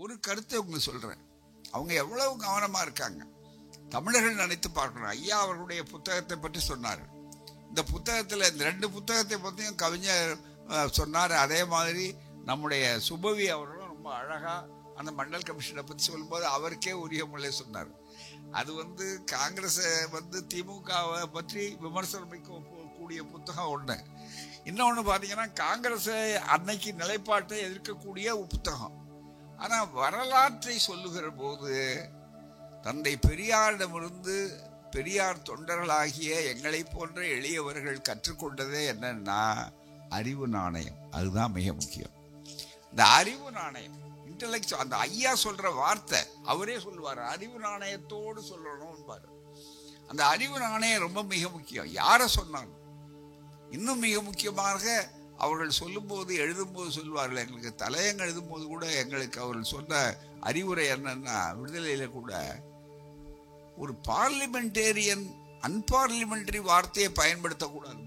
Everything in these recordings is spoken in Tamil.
ஒரு கருத்தை உங்களுக்கு சொல்றேன். அவங்க எவ்வளவு கவனமா இருக்காங்க. தமிழர்கள் நினைத்து பார்க்கணும். ஐயா அவர்களுடைய புத்தகத்தை பற்றி சொன்னார். இந்த புத்தகத்தில் இந்த 2 புத்தகத்தை பற்றியும் கவிஞர் சொன்னார். அதே மாதிரி நம்முடைய சுபவி அவர்களும் ரொம்ப அழகா அந்த மண்டல் கமிஷனை பற்றி சொல்லும்போது அவருக்கே உரிய முறை சொன்னார். அது காங்கிரஸை திமுகவை பற்றி விமர்சனம் கூடிய புத்தகம் ஒன்று. இன்னொன்று பார்த்தீங்கன்னா காங்கிரஸை அன்னைக்கு நிலைப்பாட்டை எதிர்க்கக்கூடிய புத்தகம். ஆனால் வரலாற்றை சொல்லுகிற போது தந்தை பெரியாரிடமிருந்து பெரியார் தொண்டர்களாகிய எங்களை போன்ற எளியவர்கள் கற்றுக்கொண்டதே என்னன்னா அறிவு நாணயம். அதுதான் மிக முக்கியம். இந்த அறிவு நாணயம் இன்டெலெக்சுவல், அந்த ஐயா சொல்ற வார்த்தை அவரே சொல்லுவார், அறிவு நாணயத்தோடு சொல்லணும் பாரு. அந்த அறிவு நாணயம் ரொம்ப மிக முக்கியம். யாரை சொன்னாங்க, இன்னும் மிக முக்கியமாக அவர்கள் சொல்லும்போது எழுதும்போது சொல்வார்கள். எங்களுக்கு தலையங்க எழுதும்போது கூட எங்களுக்கு அவர்கள் சொன்ன அறிவுரை என்னன்னா, விடுதலையில கூட ஒரு பார்லிமெண்டேரியன் அன்பார்லிமெண்டரி வார்த்தையை பயன்படுத்தக்கூடாது.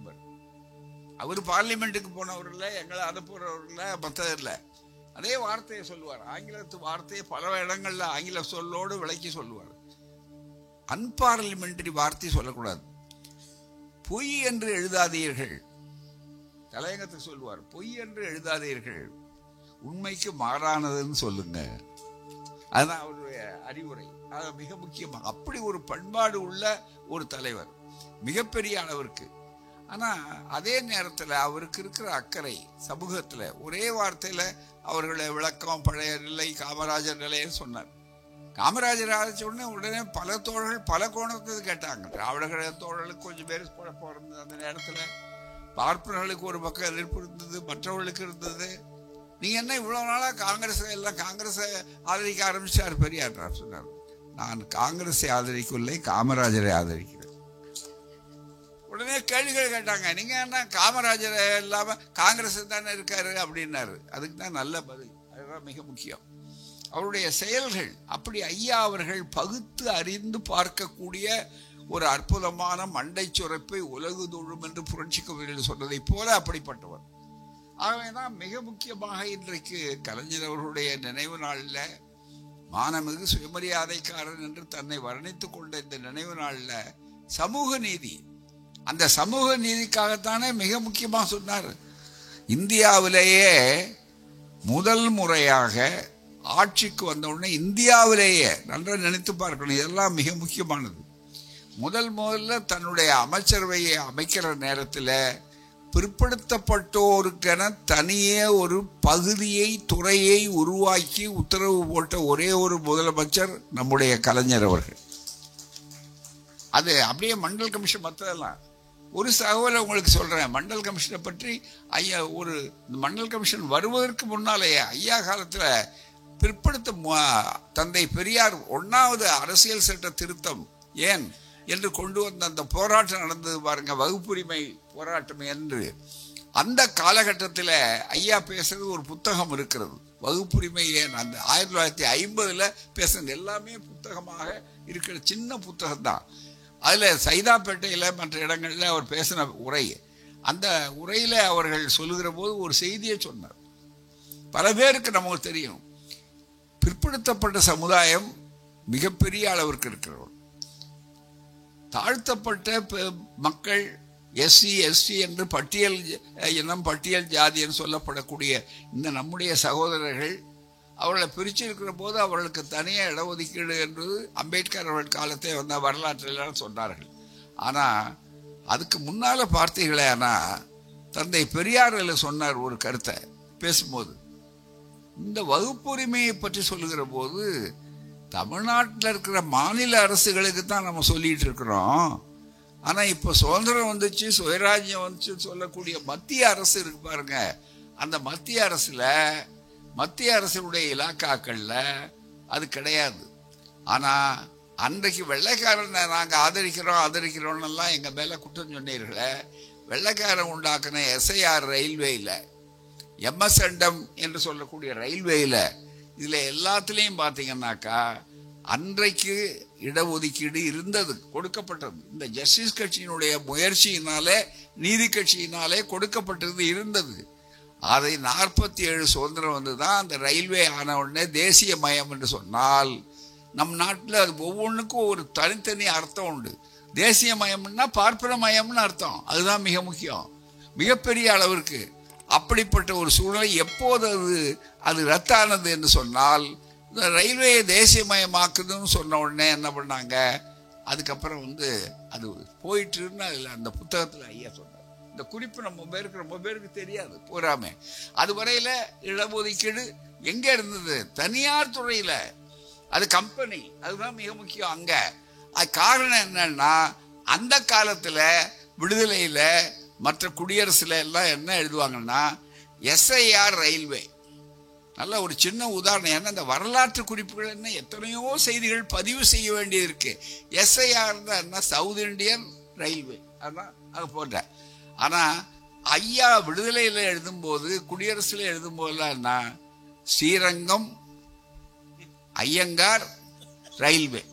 அவர் பார்லிமெண்ட்டுக்கு போனவர் இல்லை, எங்களை அனுப்புறவர் இல்லை, மற்றது இல்லை. அதே வார்த்தையை சொல்லுவார். ஆங்கிலத்து வார்த்தையை பல இடங்கள்ல ஆங்கில சொல்லோடு விளக்கி சொல்லுவார். அன்பார்லிமெண்டரி வார்த்தை சொல்லக்கூடாது. பொய் என்று எழுதாதீர்கள், தலையங்கத்துக்கு சொல்லுவார். பொய் என்று எழுதாதீர்கள், உண்மைக்கு மாறானதுன்னு சொல்லுங்க. அதுதான் அவருடைய அறிவுரை. அது மிக முக்கியமாக அப்படி ஒரு பண்பாடு உள்ள ஒரு தலைவர், மிகப்பெரிய அளவிற்கு. ஆனா அதே நேரத்தில் அவருக்கு இருக்கிற அக்கறை சமூகத்துல ஒரே வார்த்தையில அவர்களை விளக்கம் பழைய நிலை காமராஜர் நிலைன்னு சொன்னார். காமராஜர் ஆரம்பிச்ச உடனே பல தோழர்கள் பல கோணத்துக்கு கேட்டாங்க. திராவிட தோழர்களுக்கு கொஞ்சம் பேர் குழப்பம் இருந்தது. அந்த நேரத்துல பார்ப்பனர்களுக்கு ஒரு பக்கம் எதிர்ப்பு இருந்தது, மற்றவர்களுக்கு இருந்தது. நீங்க என்ன இவ்வளவு நாளா காங்கிரஸை ஆதரிக்க ஆரம்பிச்சார் பெரியார் சொன்னார். நான் காங்கிரஸை ஆதரிக்கவில்லை, காமராஜரை ஆதரிக்கிறேன். உடனே கேள்விகள் கேட்டாங்க. நீங்க என்ன காமராஜரை இல்லாம காங்கிரஸ் தானே இருக்காரு அப்படின்னாரு. அதுக்கு தான் நல்ல பதில். அதுதான் மிக முக்கியம். அவருடைய செயல்கள் அப்படி ஐயா அவர்கள் பகுத்து அறிந்து பார்க்கக்கூடிய ஒரு அற்புதமான மண்டை சுரப்பை உலகு தொழும் என்று புரட்சி கவிஞர்கள் சொன்னதை போல அப்படிப்பட்டவர். ஆகவேதான் மிக முக்கியமாக இன்றைக்கு கலைஞர் அவர்களுடைய நினைவு நாளில் மானமிகு சுயமரியாதைக்காரன் என்று தன்னை வர்ணித்துக் கொண்ட இந்த நினைவு நாளில் சமூக நீதி, அந்த சமூக நீதிக்காகத்தானே மிக முக்கியமாக சொன்னார். இந்தியாவிலேயே முதல் முறையாக ஆட்சிக்கு வந்த உடனே இந்தியாவிலேயே நல்லா நினைத்து பார்க்கணும், இதெல்லாம் மிக முக்கியமானது. முதல்ல தன்னுடைய அமைச்சரவையை அமைக்கிற நேரத்தில் பிற்படுத்தப்பட்டோருக்கென தனியே ஒரு பகுதியை துறையை உருவாக்கி உத்தரவு போட்ட ஒரே ஒரு முதலமைச்சர் நம்முடைய கலைஞர் அவர்கள். அது அப்படியே மண்டல் கமிஷன் மற்றதெல்லாம் ஒரு தகவலை உங்களுக்கு சொல்றேன். மண்டல் கமிஷனை பற்றி ஐயா ஒரு மண்டல் கமிஷன் வருவதற்கு முன்னாலேயே ஐயா காலத்துல பிற்படுத்த தந்தை பெரியார் 1வது அரசியல் சட்ட திருத்தம் ஏன் என்று கொண்டு வந்த அந்த போராட்டம் நடந்தது பாருங்க, வகுப்புரிமை போராட்டம் என்று. அந்த காலகட்டத்தில் ஐயா பேசுறது ஒரு புத்தகம் இருக்கிறது, வகுப்புரிமை ஏன். அந்த 1950 பேசுறது எல்லாமே புத்தகமாக இருக்கிற சின்ன புத்தகம் தான். அதில் சைதாப்பேட்டையில் மற்ற இடங்களில் அவர் பேசின உரை, அந்த உரையில் அவர்கள் சொல்லுகிற போது ஒரு செய்தியை சொன்னார். பல பேருக்கு நமக்கு தெரியும், பிற்படுத்தப்பட்ட சமுதாயம் மிகப்பெரிய அளவிற்கு இருக்கிறவர். தாழ்த்தப்பட்ட மக்கள் எஸ்சி எஸ்டி என்று பட்டியல் இனம் பட்டியல் ஜாதி என்று சொல்லப்படக்கூடிய இந்த நம்முடைய சகோதரர்கள் அவர்களை பிரிச்சிருக்கிற போது அவர்களுக்கு தனியாக இடஒதுக்கீடு என்பது அம்பேத்கர் அவர்கள் காலத்தை வந்த வரலாற்றில் சொன்னார்கள். ஆனால் அதுக்கு முன்னால் பார்த்தீங்களே, ஆனால் தந்தை பெரியாரில் சொன்னார் ஒரு கருத்தை பேசும்போது, இந்த வகுப்புரிமையை பற்றி சொல்லுகிற போது தமிழ்நாட்டில் இருக்கிற மாநில அரசுகளுக்கு தான் நம்ம சொல்லிட்டு இருக்கிறோம். ஆனால் இப்போ சுதந்திரம் வந்துச்சு, சுயராஜ்யம் வந்துச்சு சொல்லக்கூடிய மத்திய அரசு இருக்கு பாருங்க, அந்த மத்திய அரசுடைய இலாக்காக்கள்ல அது கிடையாது. ஆனால் அன்றைக்கு வெள்ளைக்காரனை நாங்கள் ஆதரிக்கிறோம்லாம் எங்கள் மேலே குற்றம் சொன்னீர்களே. வெள்ளைக்காரன் உண்டாக்குன எஸ்ஐஆர் ரயில்வேயில், எம்எஸ்என்டம் என்று சொல்லக்கூடிய ரயில்வேயில், இதில் எல்லாத்துலேயும் பார்த்தீங்கன்னாக்கா அன்றைக்கு இடஒதுக்கீடு இருந்தது, கொடுக்கப்பட்டது. இந்த ஜஸ்டிஸ் கட்சியினுடைய முயற்சியினாலே, நீதி கட்சியினாலே கொடுக்கப்பட்டது இருந்தது. அதை 47 சுதந்திரம் வந்து தான் அந்த ரயில்வே ஆன உடனே தேசிய மயம் என்று சொன்னால் நம் நாட்டில் அது ஒவ்வொன்றுக்கும் ஒரு தனித்தனி அர்த்தம் உண்டு. தேசிய மயம்னா பார்ப்பன மயம்னு அர்த்தம். அதுதான் மிக முக்கியம், மிகப்பெரிய அளவிற்கு. அப்படிப்பட்ட ஒரு சூழ்நிலை எப்போது அது ரத்தானது என்று சொன்னால், இந்த ரயில்வேயை தேசியமயமாக்குதுன்னு சொன்ன உடனே என்ன பண்ணாங்க, அதுக்கப்புறம் அது போயிட்டுன்னு அதில் அந்த புத்தகத்தில் ஐயா சொன்னார். இந்த குறிப்பு ரொம்ப பேருக்கு தெரியாது பூராமே. அது வரையில் இடஒதுக்கீடு எங்கே இருந்தது? தனியார் துறையில், அது கம்பெனி, அதுதான் மிக முக்கியம் அங்கே. அது காரணம் என்னன்னா, அந்த காலத்தில் விடுதலையில் மற்ற குடியரசுல எல்லாம் என்ன எழுதுவாங்கன்னா, SIR ரயில்வே. நல்ல ஒரு சின்ன உதாரணம். ஏன்னா இந்த வரலாற்று குறிப்புகள் என்ன எத்தனையோ செய்திகள் பதிவு செய்ய வேண்டியது இருக்கு. SIR தான் என்ன, சவுத் இந்தியன் ரயில்வே, அதான் அது போன்ற. ஆனால் ஐயா விடுதலையில் எழுதும்போது, குடியரசுல எழுதும்போதெல்லாம் என்ன, ஸ்ரீரங்கம் ஐயங்கார் ரயில்வே,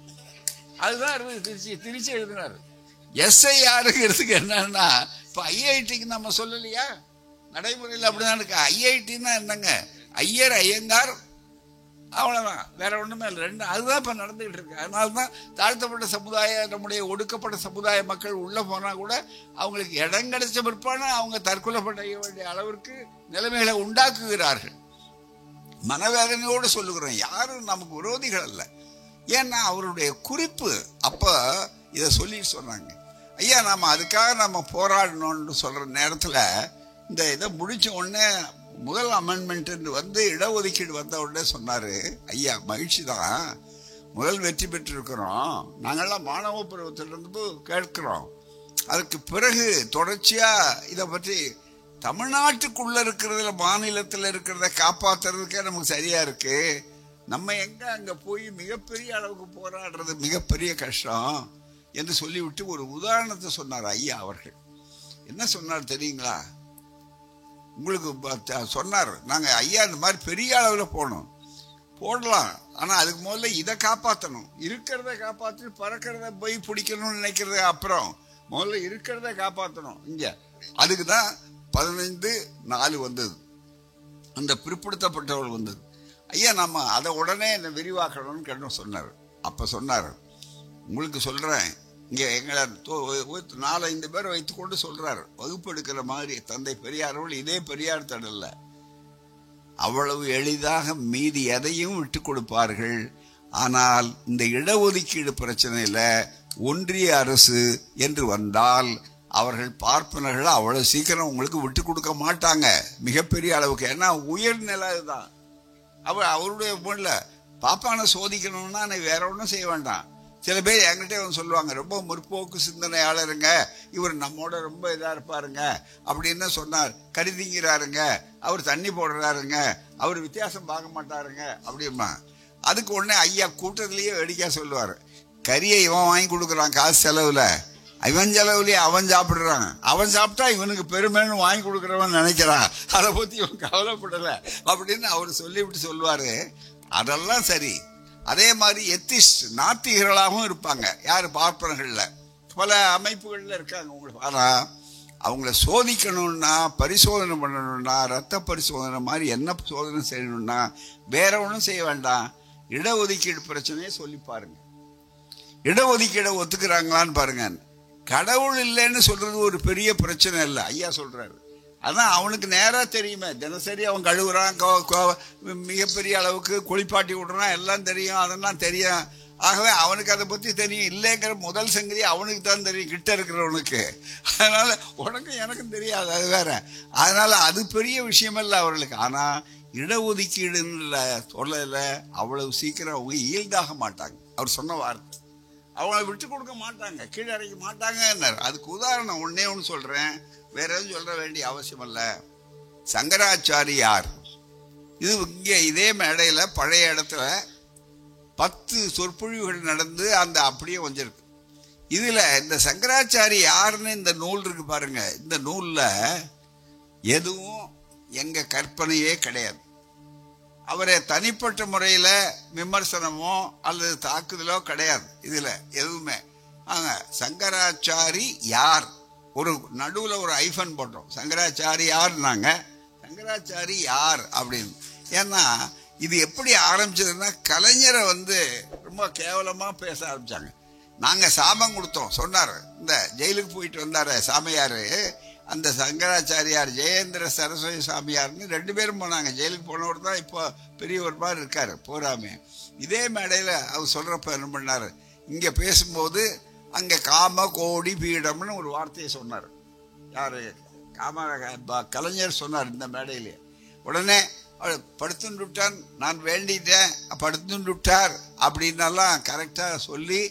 அதுதான் திருச்சி எழுதினார். SIRங்கிறதுக்கு என்னன்னா, இப்போ ஐஐடிக்கு நம்ம சொல்லலையா, நடைமுறையில் அப்படிதான் இருக்கு. ஐஐடின்னா என்னங்க, ஐயர் ஐயங்கார், அவ்வளோதான், வேற ஒன்றுமே இல்லை. ரெண்டு அதுதான் இப்போ நடந்துகிட்டு இருக்கு. அதனால தான் தாழ்த்தப்பட்ட சமுதாயம், நம்முடைய ஒடுக்கப்பட்ட சமுதாய மக்கள் உள்ளே போனால் கூட அவங்களுக்கு இடம் கிடைச்ச பிற்பாடு அவங்க தற்கொலை பண்ண வேண்டிய அளவிற்கு நிலைமைகளை உண்டாக்குகிறார்கள். மனவேதனையோடு சொல்லுகிறோம், யாரும் நமக்கு விரோதிகள் அல்ல. ஏன்னா அவருடைய குறிப்பு அப்போ இதை சொல்லி சொன்னாங்க. ஐயா நாம் அதுக்காக நம்ம போராடணும்னு சொல்கிற நேரத்தில் இந்த இதை முடித்த உடனே முதல் அமெண்ட்மெண்ட் இடஒதுக்கீடு வந்த உடனே சொன்னார் ஐயா, மகிழ்ச்சி தான், முதல் வெற்றி பெற்றிருக்கிறோம், நாங்கள்லாம் மாணவ பருவத்திலிருந்து கேட்கிறோம். அதுக்கு பிறகு தொடர்ச்சியாக இதை பற்றி தமிழ்நாட்டுக்குள்ளே இருக்கிறதுல, மாநிலத்தில் இருக்கிறத காப்பாற்றுறதுக்கே நமக்கு சரியாக இருக்குது. நம்ம எங்கே அங்கே போய் மிகப்பெரிய அளவுக்கு போராடுறது மிகப்பெரிய கஷ்டம் என்று சொல்லிவிட்டு ஒரு உதாரணத்தை சொன்னார் ஐயா அவர்கள். என்ன சொன்னார் தெரியுங்களா? உங்களுக்கு சொன்னார், நாங்கள் ஐயா இந்த மாதிரி பெரிய அளவில் போடலாம், ஆனால் அதுக்கு முதல்ல இதை காப்பாற்றணும், இருக்கிறத காப்பாற்றி பறக்கிறத போய் பிடிக்கணும்னு நினைக்கிறத அப்புறம் முதல்ல இருக்கிறத காப்பாற்றணும். இங்கே அதுக்கு தான் 15/4 வந்தது, அந்த பிற்படுத்தப்பட்டவர்கள் வந்தது. ஐயா நம்ம அதை உடனே என்ன விரிவாக்கணும்னு கேட்டு சொன்னார். அப்போ சொன்னார், உங்களுக்கு சொல்கிறேன், இங்கே எங்களை 4-5 பேர் வைத்துக்கொண்டு சொல்கிறார், வகுப்பு எடுக்கிற மாதிரி தந்தை பெரியார் அவர்கள் இதே பெரியார் தடல்ல, அவ்வளவு எளிதாக மீதி எதையும் விட்டு கொடுப்பார்கள். ஆனால் இந்த இடஒதுக்கீடு பிரச்சனையில் ஒன்றிய அரசு என்று வந்தால் அவர்கள் பார்ப்பனர்கள் அவ்வளவு சீக்கிரம் உங்களுக்கு விட்டு கொடுக்க மாட்டாங்க மிகப்பெரிய அளவுக்கு. ஏன்னா உயர்நிலை தான் அவருடைய முன்ல பாப்பான சோதிக்கணும்னா வேற ஒன்றும் செய்ய வேண்டாம். சில பேர் என்கிட்ட வந்து சொல்லுவாங்க, ரொம்ப முற்போக்கு சிந்தனையாளருங்க, இவர் நம்மோட ரொம்ப இதாக இருப்பாருங்க அப்படின்னு சொன்னார், கருதிங்கிறாருங்க, அவர் தண்ணி போடுறாருங்க, அவர் வித்தியாசம் பார்க்க மாட்டாருங்க அப்படிமா. அதுக்கு உடனே ஐயா கூட்டத்திலேயே வேடிக்கையாக சொல்லுவார், கறியை இவன் வாங்கி கொடுக்குறான் காசு செலவில், இவன் செலவுலேயே அவன் சாப்பிட்றான், அவன் சாப்பிட்டா இவனுக்கு பெருமைன்னு வாங்கி கொடுக்குறவன் நினைக்கிறான், அதை பற்றி இவன் கவலைப்படலை அப்படின்னு அவர் சொல்லிவிட்டு சொல்லுவார். அதெல்லாம் சரி. அதே மாதிரி எத்திஸ்ட் நாத்திகர்களாகவும் இருப்பாங்க, யார் பார்ப்பனர்களில் பல அமைப்புகளில் இருக்காங்க உங்களுக்கு. ஆனால் அவங்கள சோதிக்கணும்னா, பரிசோதனை பண்ணணும்னா, ரத்த பரிசோதனை மாதிரி என்ன சோதனை செய்யணும்னா வேற ஒன்றும் செய்ய வேண்டாம், இடஒதுக்கீடு பிரச்சனையே சொல்லி பாருங்க. இடஒதுக்கீடை ஒத்துக்கிறாங்களான்னு பாருங்க. கடவுள் இல்லைன்னு சொல்றது ஒரு பெரிய பிரச்சனை இல்லை, ஐயா சொல்றாரு. அதான் அவனுக்கு நேராக தெரியுமே, தினசரி அவன் கழுவுறான், மிகப்பெரிய அளவுக்கு குளிப்பாட்டி விடுறான், எல்லாம் தெரியும், அதெல்லாம் தெரியும். ஆகவே அவனுக்கு அதை பற்றி தெரியும். இல்லைங்கிற முதல் சங்கதி அவனுக்கு தான் தெரியும், கிட்ட இருக்கிறவனுக்கு. அதனால உனக்கும் எனக்கும் தெரியாது, அது வேற. அதனால அது பெரிய விஷயமில்லை அவர்களுக்கு. ஆனால் இடஒதுக்கீடுன்னு சொல்லல அவ்வளவு சீக்கிரம் அவங்க ஈல்டாக மாட்டாங்க. அவர் சொன்ன வார்த்தை, அவங்கள விட்டு கொடுக்க மாட்டாங்க, கீழே இறக்க மாட்டாங்க. அதுக்கு உதாரணம் ஒன்னே ஒன்று சொல்றேன், வேற எதுவும் சொல்ல வேண்டிய அவசியம் இல்லை. சங்கராச்சாரியார் இது இங்கே இதே மேடையில் பழைய இடத்துல 10 சொற்பொழிவுகள் நடந்து அந்த அப்படியே வந்திருக்கு. இதுல இந்த சங்கராச்சாரி யாருன்னு இந்த நூல் இருக்கு பாருங்க. இந்த நூல்ல எதுவும் எங்க கற்பனையே கிடையாது. அவரை தனிப்பட்ட முறையில் விமர்சனமோ அல்லது தாக்குதலோ கிடையாது இதுல எதுவுமே. சங்கராச்சாரி யார், ஒரு நடுவில் ஒரு ஐஃபன் போட்டோம், சங்கராச்சாரி யாருன்னாங்க. சங்கராச்சாரி யார் அப்படின்னு. ஏன்னா இது எப்படி ஆரம்பிச்சதுன்னா, கலைஞரை ரொம்ப கேவலமா பேச ஆரம்பிச்சாங்க. நாங்க சாபம் கொடுத்தோம். சொன்னார், இந்த ஜெயிலுக்கு போயிட்டு வந்தாரு சாமியாரு, அந்த சங்கராச்சாரியார் ஜெயேந்திர சரஸ்வதி சாமியார்னு 2 பேரும் போனாங்க. ஜெயிலுக்கு போனவர் தான் இப்போ பெரியவர் மாதிரி இருக்காரு போராமே. இதே மேடையில அவர் சொல்றப்ப என்ன பண்ணாரு, இங்க பேசும்போது அங்க காம கோடி பீடம்னு ஒரு வார்த்தையை சொன்னார். யாரு? கலைஞர் சொன்னார் இந்த மேடையிலே. உடனே படுத்துன்னு விட்டான், நான் வேண்டிட்டேன், படுத்துன்னு விட்டார் அப்படின்னெல்லாம் கரெக்டா சொல்லி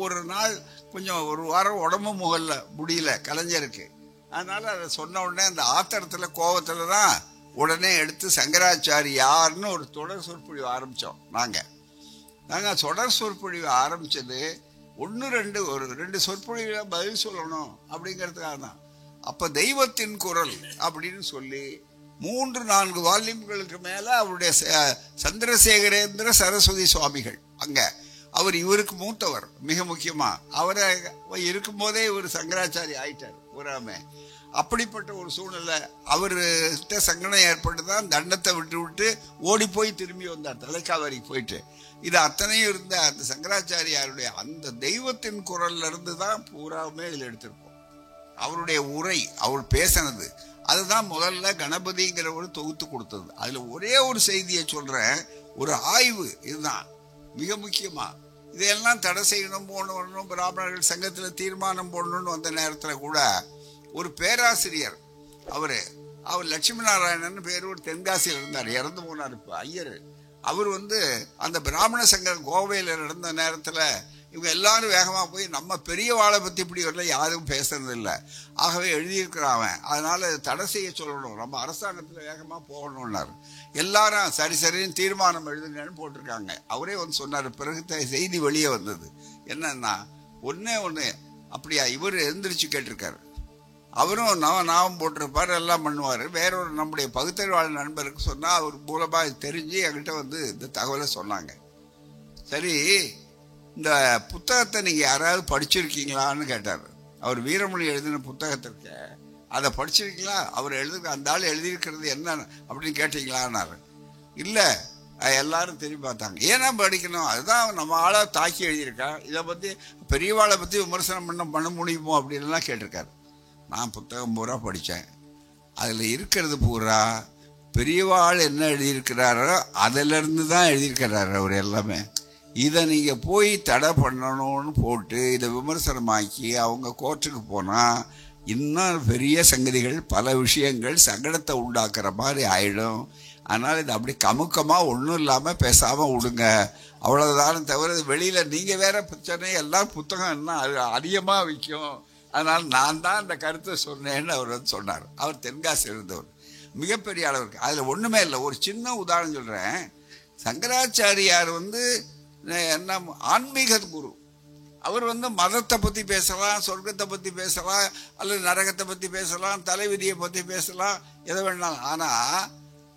ஒரு நாள் கொஞ்சம் ஒரு வாரம் உடம்பு முடியல கலைஞருக்கு. அதனால அதை சொன்ன உடனே அந்த ஆத்திரத்துல கோபத்துல தான் உடனே எடுத்து சங்கராச்சாரி யாருன்னு ஒரு தொடர் சொற்பொழிவு ஆரம்பிச்சோம். நாங்க தொடர் சொற்பொழிவு ஆரம்பிச்சது 2 சொற்பொழிவுல பதில் சொல்லணும் அப்படிங்கிறதுக்காக தான். அப்ப தெய்வத்தின் குரல் அப்படின்னு சொல்லி 3-4 வால்யூம்களுக்கு மேல அவருடைய சந்திரசேகரேந்திர சரஸ்வதி சுவாமிகள் அங்க, அவர் இவருக்கு மூத்தவர். மிக முக்கியமா அவரை இருக்கும் போதே இவர் சங்கராச்சாரி ஆயிட்டார் பூராமே. அப்படிப்பட்ட ஒரு சூழ்நிலை அவர்கிட்ட சங்கடம் ஏற்பட்டுதான் தண்டத்தை விட்டு ஓடி போய் திரும்பி வந்தார் தலைக்காவேரிக்கு போயிட்டு. இது அத்தனையும் இருந்த அந்த சங்கராச்சாரியாருடைய அந்த தெய்வத்தின் குரல்ல இருந்து தான் பூராமே இதில் எடுத்திருப்போம். அவருடைய உரை, அவர் பேசினது, அதுதான் முதல்ல கணபதிங்கிற ஒரு தொகுத்து கொடுத்தது. அதுல ஒரே ஒரு செய்தியை சொல்றேன், ஒரு ஆய்வு. இதுதான் மிக முக்கியமா. இதையெல்லாம் தடை செய்யணும், போடணும், பிராமணர்கள் சங்கத்துல தீர்மானம் போடணும்னு வந்த நேரத்துல கூட ஒரு பேராசிரியர், அவர் லட்சுமி நாராயணன் பேர், ஒரு தென்காசியில் இருந்தார், இறந்து போனார் இப்ப ஐயர். அவர் அந்த பிராமண சங்கம் கோவையில் நடந்த நேரத்துல இவங்க எல்லாரும் வேகமா போய் நம்ம பெரியவாளை பத்தி இப்படி வரல யாரும் பேசுறது இல்லை, ஆகவே எழுதியிருக்கிறான், அதனால தடை செய்ய சொல்லணும், நம்ம அரசாங்கத்துல வேகமா போகணும்னாரு. எல்லாரும் சரி சரின்னு தீர்மானம் எழுதுங்கன்னு போட்டிருக்காங்க. அவரே சொன்னாரு. பிறகு செய்தி வெளியே வந்தது என்னன்னா, ஒண்ணு அப்படியா, இவர் எழுந்திரிச்சு கேட்டிருக்காரு. அவரும் நாமம் போட்டிருப்பாரு, எல்லாம் பண்ணுவாரு. வேறொரு நம்முடைய பகுத்தறிவாளர் நண்பருக்கு சொன்னா அவர் மூலமா தெரிஞ்சு என்கிட்ட இந்த தகவலை சொன்னாங்க. சரி, இந்த புத்தகத்தை நீங்க யாராவது படிச்சிருக்கீங்களான்னு கேட்டார். அவர் வீரமொழி எழுதின புத்தகத்திற்கு அதை படிச்சிருக்கீங்களா, அவர் அந்த ஆள் எழுதியிருக்கிறது என்ன அப்படின்னு கேட்டீங்களான்னாரு. இல்ல, எல்லாரும் திரும்பி பார்த்தாங்க. ஏன்னா படிக்கணும், அதுதான் நம்ம ஆளா தாக்கி எழுதியிருக்கா, இதை பத்தி பெரியவாளை பத்தி விமர்சனம் பண்ண முடியுமோ அப்படின்லாம் கேட்டிருக்காரு. நான் புத்தகம் பூரா படித்தேன். அதில் இருக்கிறது பூரா பெரியவாள் என்ன எழுதியிருக்கிறாரோ அதிலிருந்து தான் எழுதியிருக்கிறாரு அவர் எல்லாமே. இதை நீங்கள் போய் தடை பண்ணணும்னு போட்டு இதை விமர்சனமாக்கி அவங்க கோர்ட்டுக்கு போனால் இன்னும் பெரிய சங்கதிகள், பல விஷயங்கள் சங்கடத்தை உண்டாக்குற மாதிரி ஆயிடும். அதனால் இது அப்படி கமுக்கமாக ஒன்றும் இல்லாமல் பேசாமல் விடுங்க, அவ்வளோதானே தவிர வெளியில் நீங்கள் வேற பிரச்சனை, எல்லாம் புத்தகம் என்ன அதிகமாக விற்கும், அதனால் நான் தான் அந்த கருத்தை சொன்னேன்னு அவர் சொன்னார். அவர் தென்காசி இருந்தவர், மிகப்பெரிய அளவுக்கு. அதில் ஒன்றுமே இல்லை. ஒரு சின்ன உதாரணம் சொல்கிறேன். சங்கராச்சாரியார் என்ன ஆன்மீக குரு. அவர் மதத்தை பற்றி பேசலாம், சொர்க்கத்தை பற்றி பேசலாம், அல்லது நரகத்தை பற்றி பேசலாம், தலைவிதியை பற்றி பேசலாம், எதை வேணாலும். ஆனால்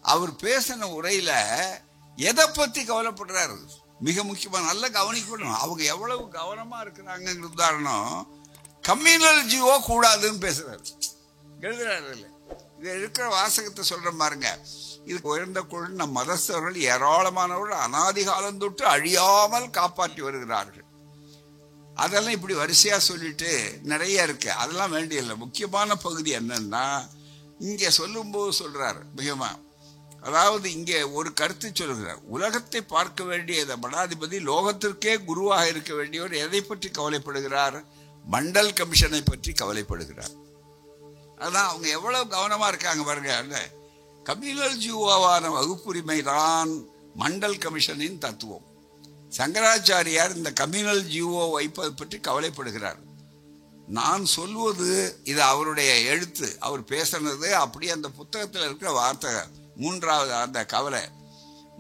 அவர் பேசின உரையில் எதை பற்றி கவலைப்படுறாரு மிக முக்கியமாக நல்லா கவனிக்கணும். அவங்க எவ்வளவு கவனமாக இருக்கிறாங்கிற உதாரணம், கம்யூனல் ஜியோ கூடாதுன்னு பேசுறாரு, எழுதுறாரு. இல்லை, இது இருக்கிற வாசகத்தை சொல்ற பாருங்க. இது உயர்ந்த குழு நம் மதஸ்தவர்கள் ஏராளமானவர்கள் அனாதிகாலம் தொட்டு அழியாமல் காப்பாற்றி வருகிறார்கள். அதெல்லாம் இப்படி வரிசையா சொல்லிட்டு நிறைய இருக்கு, அதெல்லாம் வேண்டியதில்லை. முக்கியமான பகுதி என்னன்னா, இங்க சொல்லும்போது சொல்றாரு மிகமா, அதாவது இங்கே ஒரு கருத்து சொல்கிறார். உலகத்தை பார்க்க வேண்டிய மடாதிபதி லோகத்திற்கே குருவாக இருக்க வேண்டியவர் எதை பற்றி கவலைப்படுகிறார்? மண்டல் கமிஷனை பற்றி கவலைப்படுகிறார். அதான் அவங்க எவ்வளவு கவனமா இருக்காங்க பாருங்க. அந்த கம்யூனல் ஜீவாவான வகுப்புரிமை தான் மண்டல் கமிஷனின் தத்துவம். சங்கராச்சாரியார் இந்த கம்யூனல் ஜீவோ வைப்பது பற்றி கவலைப்படுகிறார். நான் சொல்வது இது அவருடைய எழுத்து, அவர் பேசினது அப்படி அந்த புத்தகத்தில் இருக்கிற வார்த்தை. மூன்றாவது அந்த கவலை,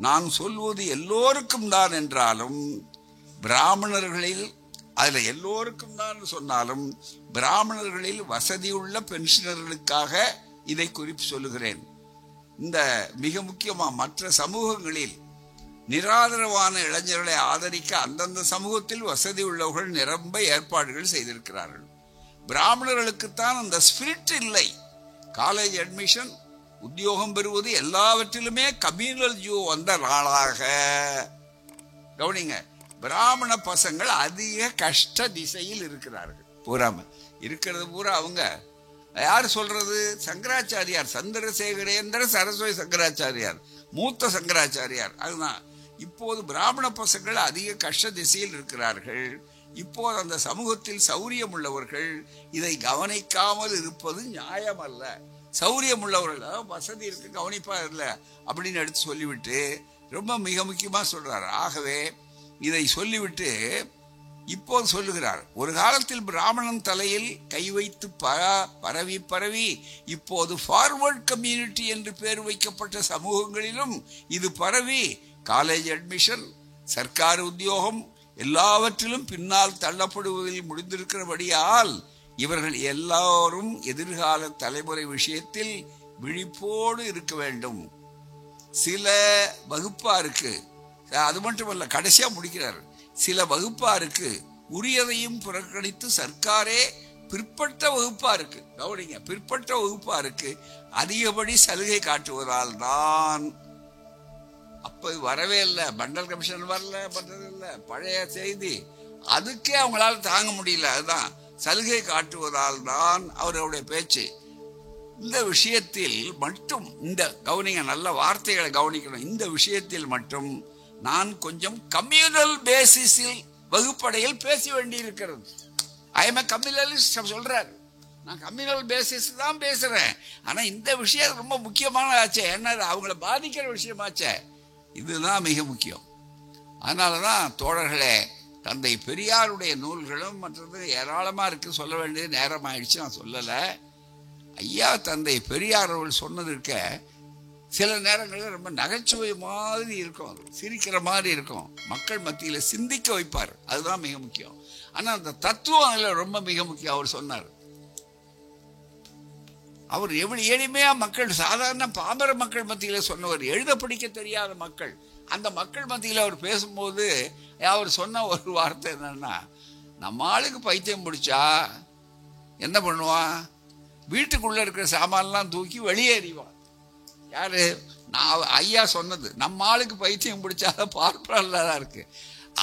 நான் சொல்வது எல்லோருக்கும் தான் என்றாலும் பிராமணர்களில், அதுல எல்லோருக்கும் தான் சொன்னாலும் பிராமணர்களில் வசதியுள்ள பென்ஷனர்களுக்காக இதை குறிப்பு சொல்லுகிறேன். இந்த மிக முக்கியமா மற்ற சமூகங்களில் நிராதரவான இளைஞர்களை ஆதரிக்க அந்தந்த சமூகத்தில் வசதி உள்ளவர்கள் நிரம்ப ஏற்பாடுகள் செய்திருக்கிறார்கள். பிராமணர்களுக்குத்தான் அந்த ஸ்பிரிட் இல்லை. காலேஜ் அட்மிஷன், உத்தியோகம் பெறுவது எல்லாவற்றிலுமே கம்யூனல் வியூ வந்த நாளாக. கவனிங்க, பிராமண பசங்கள் அதிக கஷ்ட திசையில் இருக்கிறார்கள். பூராம இருக்கிறது பூரா அவங்க யார் சொல்றது? சங்கராச்சாரியார், சந்திரசேகரேந்திர சரஸ்வதி சங்கராச்சாரியார், மூத்த சங்கராச்சாரியார். அதுதான் இப்போது பிராமண பசங்கள் அதிக கஷ்ட திசையில் இருக்கிறார்கள். இப்போது அந்த சமூகத்தில் சௌரியம் உள்ளவர்கள் இதை கவனிக்காமல் இருப்பது நியாயம் அல்ல. சௌரியம் உள்ளவர்கள் வசதி இருக்கு, கவனிப்பா இல்லை அப்படின்னு எடுத்து சொல்லிவிட்டு ரொம்ப மிக முக்கியமா சொல்றார். ஆகவே இதை சொல்லிவிட்டு இப்போது சொல்லுகிறார், ஒரு காலத்தில் பிராமணன் தலையில் கை வைத்து பரவி பரவி இப்போது ஃபார்வர்ட் கம்யூனிட்டி என்று பெயர் வைக்கப்பட்ட சமூகங்களிலும் இது பரவி காலேஜ் அட்மிஷன், சர்க்கார் உத்தியோகம் எல்லாவற்றிலும் பின்னால் தள்ளப்படுவதில் முடிந்திருக்கிறபடியால் இவர்கள் எல்லாரும் எதிர்கால தலைமுறை விஷயத்தில் விழிப்போடு இருக்க வேண்டும். சில வகுப்பாருக்கு, அது மட்டுமல்ல, கடைசியா முடிக்கிறார், சில வகுப்பாருக்கு உரியதையும் புறக்கணித்து சர்க்காரே பிற்பட்ட வகுப்பாருக்கு, கவனிங்க, பிற்பட்ட வகுப்பாருக்கு அதிகப்படி சலுகை காட்டுவதால் தான் அப்ப வரவே இல்லை, மண்டல் கமிஷன் வரல, பண்றதில்லை, பழைய செய்தி, அதுக்கே அவங்களால தாங்க முடியல. அதுதான் சலுகை காட்டுவதால் தான் அவர்களுடைய பேச்சு. இந்த விஷயத்தில் மட்டும், இந்த கவனிங்க, நல்ல வார்த்தைகளை கவனிக்கணும், இந்த விஷயத்தில் மட்டும் நான் கொஞ்சம் கம்யூனல் பேசிஸில் வகுப்படையில் பேச வேண்டி இருக்கிறது. ஐ எம் எ கம்யூனலிஸ்ட் சொல்றாரு, நான் கம்யூனல் பேசிஸ் தான் பேசுறேன். ஆனா இந்த விஷயம் ரொம்ப முக்கியமான ஆச்சே, என்ன அவங்கள பாதிக்கிற விஷயமாச்சே, இதுதான் மிக முக்கியம். அதனாலதான் தோழர்களே, தந்தை பெரியாருடைய நூல்களும் மற்றது ஏராளமா இருக்கு, சொல்ல வேண்டியது நேரம் ஆயிடுச்சு, நான் சொல்லல. ஐயா தந்தை பெரியார் அவர்கள் சொன்னது இருக்க, சில நேரங்களில் ரொம்ப நகைச்சுவை மாதிரி இருக்கும், சிரிக்கிற மாதிரி இருக்கும், மக்கள் மத்தியில் சிந்திக்க வைப்பார், அதுதான் மிக முக்கியம். ஆனா அந்த தத்துவம் அதில் ரொம்ப மிக முக்கியம். அவர் சொன்னார், அவர் எவ்வளவு எளிமையா மக்கள், சாதாரண பாமர மக்கள் மத்தியில சொன்னவர், எழுத படிக்க தெரியாத மக்கள், அந்த மக்கள் மத்தியில் அவர் பேசும்போது அவர் சொன்ன ஒரு வார்த்தை என்னன்னா, நம்ம ஆளுக்கு பைத்தியம் பிடிச்சா என்ன பண்ணுவான், வீட்டுக்குள்ள இருக்கிற சாமான்லாம் தூக்கி வெளியே எறிவான். யாரு? நான் ஐயா சொன்னது, நம்ம ஆளுக்கு பைத்தியம் பிடிச்சா பார்ப்பதான் இருக்கு,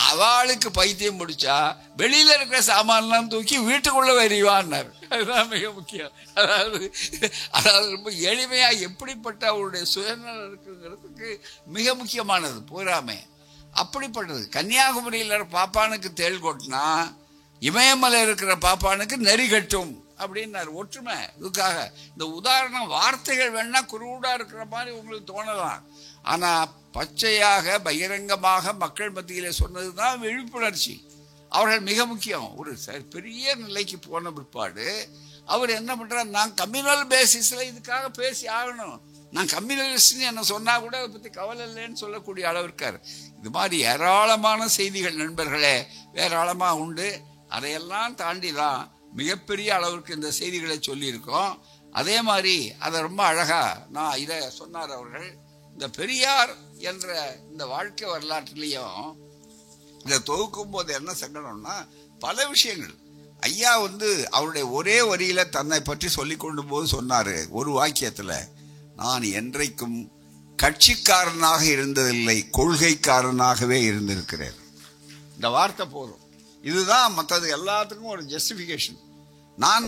அவளுக்கு பைத்தியம் பிடிச்சா வெளியில இருக்கிற சாமான்லாம் தூக்கி வீட்டுக்குள்ள எறிவான்னாரு. அதுதான் மிக முக்கியம். அதாவது ரொம்ப எளிமையா எப்படிப்பட்ட அவருடைய சுயநலம் இருக்குங்கிறதுக்கு மிக முக்கியமானது பூராமே அப்படிப்பட்டது. கன்னியாகுமரியில் பாப்பானுக்கு தேள் கொட்டினா இமயமலை இருக்கிற பாப்பானுக்கு நெறி கட்டும் அப்படின்னாரு. ஒற்றுமை. இதுக்காக இந்த உதாரணம், வார்த்தைகள் வேணா குருடா இருக்கிற மாதிரி உங்களுக்கு தோணலாம், ஆனா பச்சையாக பகிரங்கமாக மக்கள் மத்தியிலே சொன்னதுதான் விழிப்புணர்ச்சி. அவர்கள் மிக முக்கியம். ஒரு பெரிய நிலைக்கு போன பிற்பாடு அவர் என்ன பண்றார், நான் கம்யூனல் பேசிஸ்ல இதுக்காக பேசி ஆகணும், நான் கம்யூனலிஸ்ட்னு என்ன சொன்னா கூட அதை பத்தி கவலை இல்லைன்னு சொல்லக்கூடிய அளவிற்கார். இது மாதிரி ஏராளமான செய்திகள் நண்பர்களே ஏராளமா உண்டு. அதையெல்லாம் தாண்டி தான் மிகப்பெரிய அளவிற்கு இந்த செய்திகளை சொல்லியிருக்கோம். அதே மாதிரி அதை ரொம்ப அழகா நான் இதை சொன்னார் அவர்கள். இந்த பெரியார் என்ற இந்த வாழ்க்கை வரலாற்றிலையும் இதை தொகுக்கும் போது என்ன சங்கடம்னா, பல விஷயங்கள் ஐயா அவருடைய ஒரே வரியில தன்னை பற்றி சொல்லி கொண்டு போது சொன்னாரு ஒரு வாக்கியத்துல, நான் என்றைக்கும் கட்சிக்காரனாக இருந்ததில்லை, கொள்கைக்காரனாகவே இருந்திருக்கிறேன். இந்த வார்த்தை போதும். இதுதான் மற்றது எல்லாத்துக்கும் ஒரு ஜஸ்டிபிகேஷன். நான்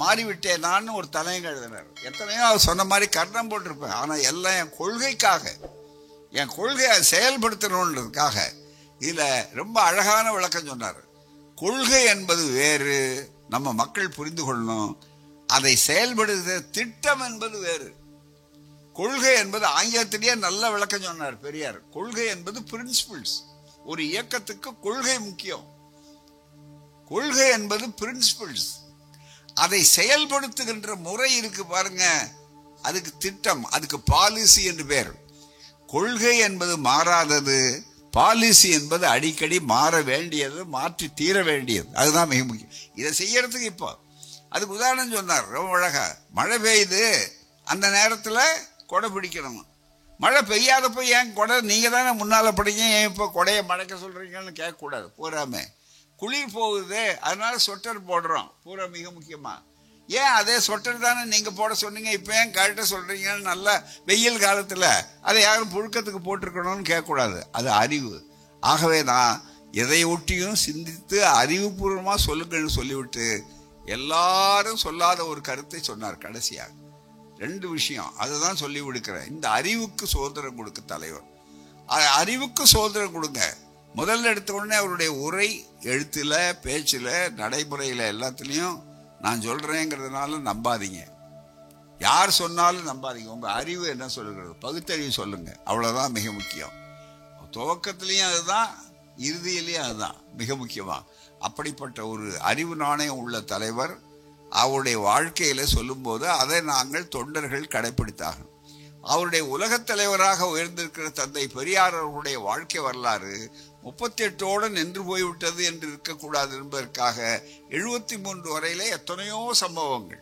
மாறிவிட்டேன், நான் ஒரு தலையங்க எழுதினார், எத்தனையோ அவர் சொன்ன மாதிரி கர்ணம் போட்டிருப்பேன், ஆனா எல்லாம் என் கொள்கைக்காக, என் கொள்கையை செயல்படுத்தணுன்றதுக்காக. இதுல ரொம்ப அழகான விளக்கம் சொன்னார். கொள்கை என்பது வேறு, நம்ம மக்கள் புரிந்து கொள்ளணும், அதை செயல்படுத்த திட்டம் என்பது வேறு. கொள்கை என்பது ஆங்கிலத்திலேயே நல்ல விளக்கம் சொன்னார் பெரியார். கொள்கை என்பது பிரின்சிபிள்ஸ். ஒரு இயக்கத்துக்கு கொள்கை முக்கியம். கொள்கை என்பது பிரின்சிபிள்ஸ். அதை செயல்படுத்துகின்ற முறை இருக்கு பாருங்க, அதுக்கு திட்டம், அதுக்கு பாலிசி என்று பேர். கொள்கை என்பது மாறாதது, பாலிசி என்பது அடிக்கடி மாற வேண்டியது, மாற்றி தீர வேண்டியது. அதுதான் மிக முக்கியம். இதை செய்யறதுக்கு இப்போ அதுக்கு உதாரணம் சொன்னார் ரொம்ப அழகா. மழை பெய்யுது, அந்த நேரத்துல கொடை பிடிக்கணும். மழை பெய்யாதப்போ ஏன் கொடை, நீங்க தானே முன்னால படிங்க, ஏன் இப்போ கொடையை மழைக்க சொல்றீங்கன்னு கேட்கக்கூடாது. பூராமே குளிர் போகுது, அதனால ஸ்வெட்டர் போடுறோம் பூரா மிக முக்கியமா. ஏன் அதே சொட்டர் தானே நீங்க போட சொன்னீங்க, இப்ப ஏன் கழட்ட சொல்றீங்கன்னு நல்ல வெயில் காலத்துல அதை யாரும் புழுக்கத்துக்கு போட்டிருக்கணும்னு கேட்கக்கூடாது. அது அறிவு. ஆகவே நான் எதை ஒட்டியும் சிந்தித்து அறிவுபூர்வமா சொல்லுங்கன்னு சொல்லிவிட்டு எல்லாரும் சொல்லாத ஒரு கருத்தை சொன்னார் கடைசியாக. 2 விஷயம் அதுதான் சொல்லி விடுக்கிறேன். இந்த அறிவுக்கு சுதந்திரம் கொடுக்க தலைவர், அறிவுக்கு சுதந்திரம் கொடுங்க. முதல்ல எடுத்த உடனே அவருடைய உரை எழுத்துல பேச்சுல நடைமுறையில எல்லாத்துலயும் நான் சொல்றேங்கிறதுனால நம்பாதீங்க, யார் சொன்னாலும் நம்பாதீங்க. உங்க அறிவு என்ன சொல்லுகிறது, பகுத்தறிவு சொல்லுங்க, அவ்வளவுதான் மிக முக்கியம். துவக்கத்திலையும் அதுதான், இறுதியிலையும் அதுதான் மிக முக்கியமா. அப்படிப்பட்ட ஒரு அறிவு நாணயம் உள்ள தலைவர் அவருடைய வாழ்க்கையில சொல்லும் போது அதை நாங்கள் தொண்டர்கள் கடைபிடித்தார்கள். அவருடைய உலகத் தலைவராக உயர்ந்திருக்கிற தந்தை பெரியார் அவருடைய வாழ்க்கை வரலாறு 38ஓடு நின்று போய்விட்டது என்று இருக்கக்கூடாது என்பதற்காக 73 வரையிலே எத்தனையோ சம்பவங்கள்,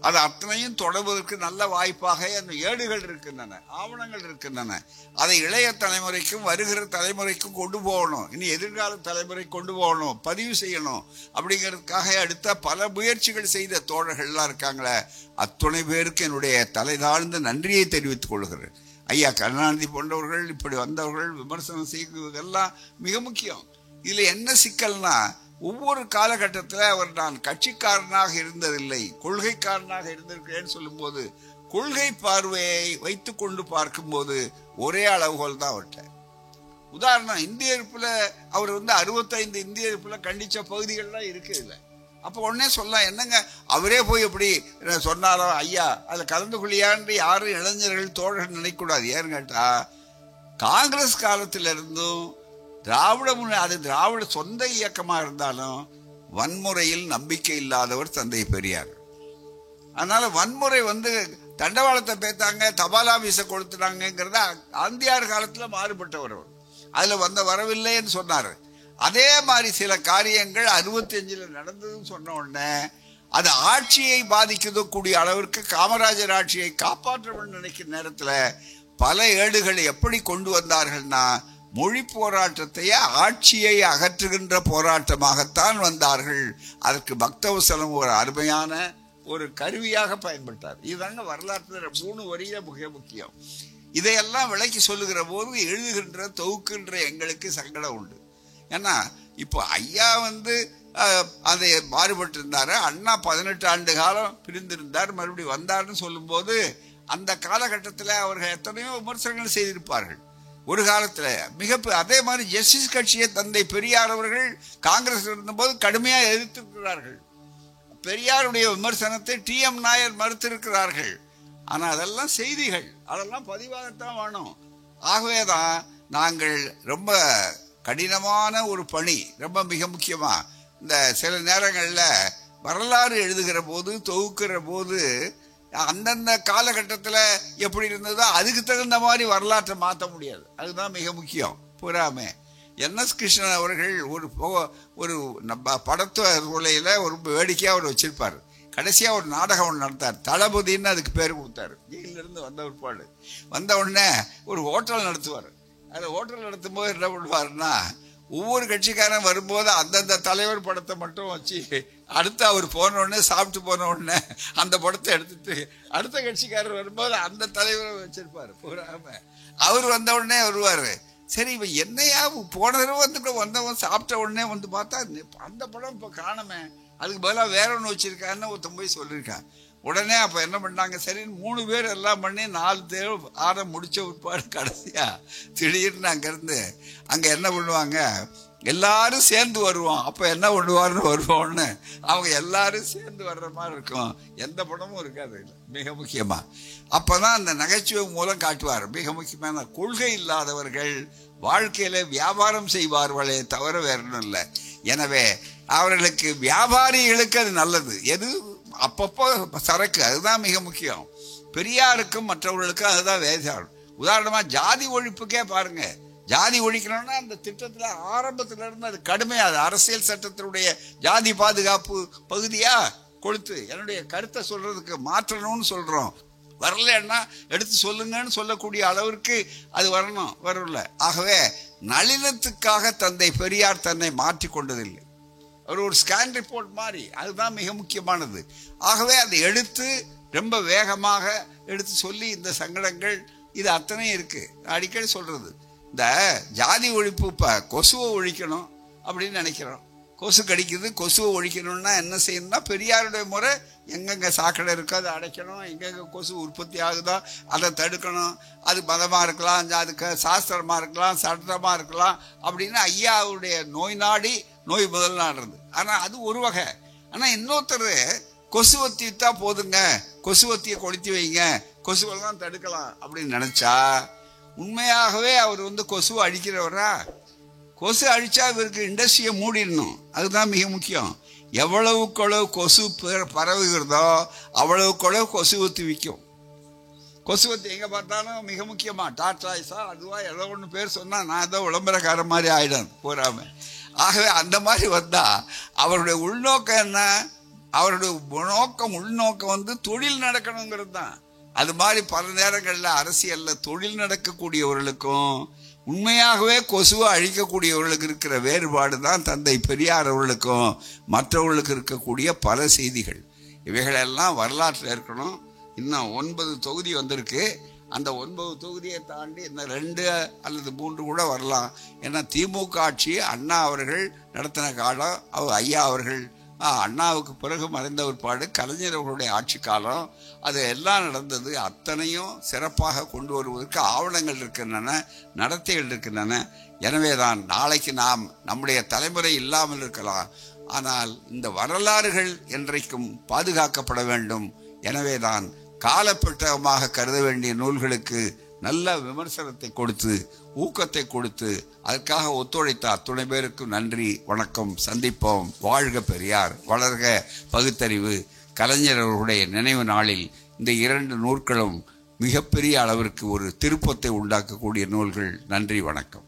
அது அத்தனையும் தொடர்வதற்கு நல்ல வாய்ப்பாக அந்த ஏடுகள் இருக்கின்றன, ஆவணங்கள் இருக்கின்றன. அதை இளைய தலைமுறைக்கும் வருகிற தலைமுறைக்கும் கொண்டு போகணும், இனி எதிர்கால தலைமுறை கொண்டு போகணும், பதிவு செய்யணும். அப்படிங்கிறதுக்காக அடுத்த பல முயற்சிகள் செய்த தோழர்கள்லாம் இருக்காங்களே, அத்துணை பேருக்கு என்னுடைய தலை தாழ்ந்த நன்றியை தெரிவித்துக் கொள்கிறேன். ஐயா கருணாநிதி போன்றவர்கள் இப்படி வந்தவர்கள் விமர்சனம் செய்வதெல்லாம் மிக முக்கியம். இதுல என்ன சிக்கல்னா, ஒவ்வொரு காலகட்டத்தில் அவர் நான் கட்சிக்காரனாக இருந்ததில்லை, கொள்கைக்காரனாக இருந்திருக்கிறேன்னு சொல்லும் போது கொள்கை பார்வையை வைத்துக் கொண்டு பார்க்கும்போது ஒரே அளவுகோல் தான் அவர்கிட்ட. உதாரணம், இந்திய இருப்புல அவர் 65 இந்திய இருப்புல கண்டிச்ச பகுதிகள்லாம் இருக்கு. இல்லை அப்போ உடனே சொல்லலாம், என்னங்க அவரே போய் எப்படி சொன்னாரோ ஐயா அதில் கலந்து கொள்ளியான்னு யாரும் இளைஞர்கள் தோழர்கள் நினைக்கூடாது. ஏன்னு கேட்டா, காங்கிரஸ் காலத்திலிருந்தும் அது திராவிட சொந்த இயக்கமா இருந்தாலும் வன்முறையில் நம்பிக்கை இல்லாதவர் தந்தை பெரியார். அதனால வன்முறை தண்டவாளத்தை பேத்தாங்க, தபால் ஆபீஸை கொளுத்துனாங்கிறத அந்தியார் காலத்துல மாறுபட்டவர். அதுல வரவில்லைன்னு சொன்னாரு. அதே மாதிரி சில காரியங்கள் 65 நடந்ததுன்னு சொன்ன உடனே அது ஆட்சியை பாதிக்கக்கூடிய அளவிற்கு காமராஜர் ஆட்சியை காப்பாற்ற நினைக்கிற நேரத்துல பல ஏடுகள் எப்படி கொண்டு வந்தார்கள்னா, மொழி போராட்டத்தை ஆட்சியை அகற்றுகின்ற போராட்டமாகத்தான் வந்தார்கள். அதற்கு பக்தவசலம் ஒரு அருமையான ஒரு கருவியாக பயன்பட்டார். இதுதாங்க வரலாற்றுல 3 வரியில மிக முக்கியம். இதையெல்லாம் விளக்கி சொல்லுகிற போது எழுதுகின்ற தொகுக்கின்ற எங்களுக்கு சங்கடம் உண்டு. ஏன்னா இப்போ ஐயா அதை மாறுபட்டு இருந்தாரு, அண்ணா 18 ஆண்டு காலம் பிரிந்திருந்தார், மறுபடியும் வந்தார்னு சொல்லும் போது அந்த காலகட்டத்தில் அவர்கள் எத்தனையோ விமர்சனங்கள் செய்திருப்பார்கள். ஒரு காலத்துல அதே மாதிரி ஜஸ்டிஸ் கட்சியை தந்தை பெரியார் அவர்கள் காங்கிரஸ் இருந்தபோது கடுமையாக எதிர்த்திருக்கிறார்கள். பெரியாருடைய விமர்சனத்தை TM நாயர் மறுத்திருக்கிறார்கள். ஆனா அதெல்லாம் செய்திகள், அதெல்லாம் பதிவாகத்தான் வேணும். ஆகவேதான் நாங்கள் ரொம்ப கடினமான ஒரு பணி, ரொம்ப மிக முக்கியமா இந்த சில நேரங்கள்ல வரலாறு எழுதுகிற போது தொகுக்கிற போது அந்தந்த காலகட்டத்தில் எப்படி இருந்ததோ அதுக்கு தகுந்த மாதிரி வரலாற்றை மாற்ற முடியாது. அதுதான் மிக முக்கியம். புறாமே NS கிருஷ்ணன் அவர்கள் ஒரு படத்து உலையில ஒரு வேடிக்கையா அவர் வச்சிருப்பாரு. கடைசியா ஒரு நாடகம் ஒன்று நடத்தார், தளபதின்னு அதுக்கு பேர் கொடுத்தாரு. ஜெயிலிருந்து வந்த ஒருபாடு வந்த உடனே ஒரு ஹோட்டல் நடத்துவார். அந்த ஹோட்டல் நடத்தும் போது என்ன பண்ணுவாருன்னா, ஒவ்வொரு கட்சிக்காரன் வரும்போது அந்தந்த தலைவர் படத்தை மட்டும் வச்சு அடுத்து அவர் போன உடனே சாப்பிட்டு போன உடனே அந்த படத்தை எடுத்துட்டு அடுத்த கட்சிக்காரர் வரும்போது அந்த தலைவரை வச்சிருப்பாரு. போறாம அவர் வந்த உடனே வருவாரு. சரி இவன் என்னையா போன தடவை வந்தவன் சாப்பிட்ட உடனே பார்த்தா அந்த படம் இப்ப காணமே, அதுக்கு பதிலாக வேற ஒன்று வச்சிருக்காருன்னு ஒருத்தன் போய் சொல்லியிருக்கான். உடனே அப்ப என்ன பண்ணாங்க, சரின்னு 3 பேர் எல்லாம் பண்ணி 4 தேவை ஆட முடிச்ச உட்பாடு கடைசியா திடீர்னு அங்கிருந்து அங்க என்ன பண்ணுவாங்க, எல்லாரும் சேர்ந்து வருவோம். அப்ப என்ன பண்ணுவாருன்னு வருவோம்னு அவங்க எல்லாரும் சேர்ந்து வர்ற மாதிரி இருக்கும். எந்த படமும் இருக்காது மிக முக்கியமா. அப்பதான் அந்த நகைச்சுவை மூலம் காட்டுவார். மிக முக்கியமான கொள்கை இல்லாதவர்கள் வாழ்க்கையில வியாபாரம் செய்வார்களே தவிர வேற ஒன்றும் இல்லை. எனவே அவர்களுக்கு வியாபாரிகளுக்கு அது நல்லது. எது அப்பப்போ சரக்கு, அதுதான் மிக முக்கியம். பெரியாருக்கும் மற்றவர்களுக்கும் அதுதான் வேதாள். உதாரணமா ஜாதி ஒழிப்புக்கே பாருங்க, ஜாதி ஒழிக்கணும்னா அந்த திட்டத்துல ஆரம்பத்துல இருந்து அது கடுமையா அரசியல் சட்டத்தினுடைய ஜாதி பாதுகாப்பு பகுதியா கொடுத்து என்னுடைய கருத்தை சொல்றதுக்கு மாற்றணும்னு சொல்றோம். வரலன்னா எடுத்து சொல்லுங்கன்னு சொல்லக்கூடிய அளவிற்கு அது வரல. ஆகவே நளினத்துக்காக தந்தை பெரியார் தன்னை மாற்றி கொண்டதில்லை. அவர் ஒரு ஸ்கேன் ரிப்போர்ட் மாதிரி, அதுதான் மிக முக்கியமானது. ஆகவே அதை எடுத்து ரொம்ப வேகமாக எடுத்து சொல்லி இந்த சங்கடங்கள் இது அத்தனையும் இருக்கு. அடிக்கடி சொல்றது, இந்த ஜாதி ஒழிப்பு இப்போ கொசுவை ஒழிக்கணும் அப்படின்னு நினைக்கிறோம். கொசு கடிக்குது, கொசுவை ஒழிக்கணும்னா என்ன செய்யணும்னா, பெரியாருடைய முறை எங்கெங்கே சாக்கடை இருக்கோ அதை அடைக்கணும், எங்கெங்கே கொசு உற்பத்தி ஆகுதோ அதை தடுக்கணும். அது மதமாக இருக்கலாம், அதுக்கு சாஸ்திரமாக இருக்கலாம், சட்டமாக இருக்கலாம் அப்படின்னு ஐயாவுடைய நோய் நாடி நோய் முதல் நாடுறது. ஆனால் அது ஒரு வகை. ஆனால் இன்னொருத்தர் கொசுவத்தி விற்றா போதுங்க, கொசுவத்தியை கொளுத்தி வைங்க, கொசுவெல்லாம் தடுக்கலாம் அப்படின்னு நினச்சா உண்மையாகவே அவர் கொசுவை அழிக்கிறவரா? கொசு அழிச்சா இவருக்கு இண்டஸ்ட்ரியை மூடிடணும், அதுதான் மிக முக்கியம். எவ்வளவுக்களவு கொசு பரவுகிறதோ அவ்வளவுக்களவு கொசுவத்தி விற்கும். கொசுவத்தி எங்கே பார்த்தாலும் மிக முக்கியமாக டாட்டாய்ஸா அதுவா ஏதோ ஒன்று பேர் சொன்னால் நான் ஏதோ விளம்பரக்கார மாதிரி ஆகிடும் போறாம. ஆகவே அந்த மாதிரி வந்தால் அவருடைய உள்நோக்கம் என்ன? அவருடைய உள்நோக்கம் தொழில் நடக்கணுங்கிறது தான். அது மாதிரி பல நேரங்களில் அரசியலில் தொழில் நடக்கக்கூடியவர்களுக்கும் உண்மையாகவே கொசுவை அழிக்கக்கூடியவர்களுக்கு இருக்கிற வேறுபாடு தான் தந்தை பெரியார் அவர்களுக்கும் மற்றவர்களுக்கு இருக்கக்கூடிய பல செய்திகள். இவைகளெல்லாம் வரலாற்றில் இருக்கணும். இன்னும் 9 தொகுதி வந்திருக்கு. அந்த 9 தொகுதியை தாண்டி இன்னும் 2 அல்லது 3 கூட வரலாம். ஏன்னா திமுக ஆட்சி அண்ணா அவர்கள் நடத்தின காலம், ஐயா அவர்கள் அண்ணாவுக்கு பிறகு மறைந்த ஒருபாடு கலைஞர் அவர்களுடைய ஆட்சி காலம், அது எல்லாம் நடந்தது. அத்தனையும் சிறப்பாக கொண்டு வருவதற்கு ஆவணங்கள் இருக்கின்றன, நடத்தைகள் இருக்கின்றன. எனவே தான் நாளைக்கு நாம் நம்முடைய தலைமுறை இல்லாமல் இருக்கலாம், ஆனால் இந்த வரலாறுகள் என்றைக்கும் பாதுகாக்கப்பட வேண்டும். எனவே தான் காலப்பட்டமாக கருத வேண்டிய நூல்களுக்கு நல்ல விமர்சனத்தை கொடுத்து ஊக்கத்தை கொடுத்து அதற்காக ஒத்துழைத்த அத்துணை பேருக்கும் நன்றி, வணக்கம். சந்திப்போம். வாழ்க பெரியார், வளர்க பகுத்தறிவு. கலைஞர் அவர்களுடைய நினைவு நாளில் இந்த 2 நூல்களும் மிகப்பெரிய அளவிற்கு ஒரு திருப்பத்தை உண்டாக்கக்கூடிய நூல்கள். நன்றி, வணக்கம்.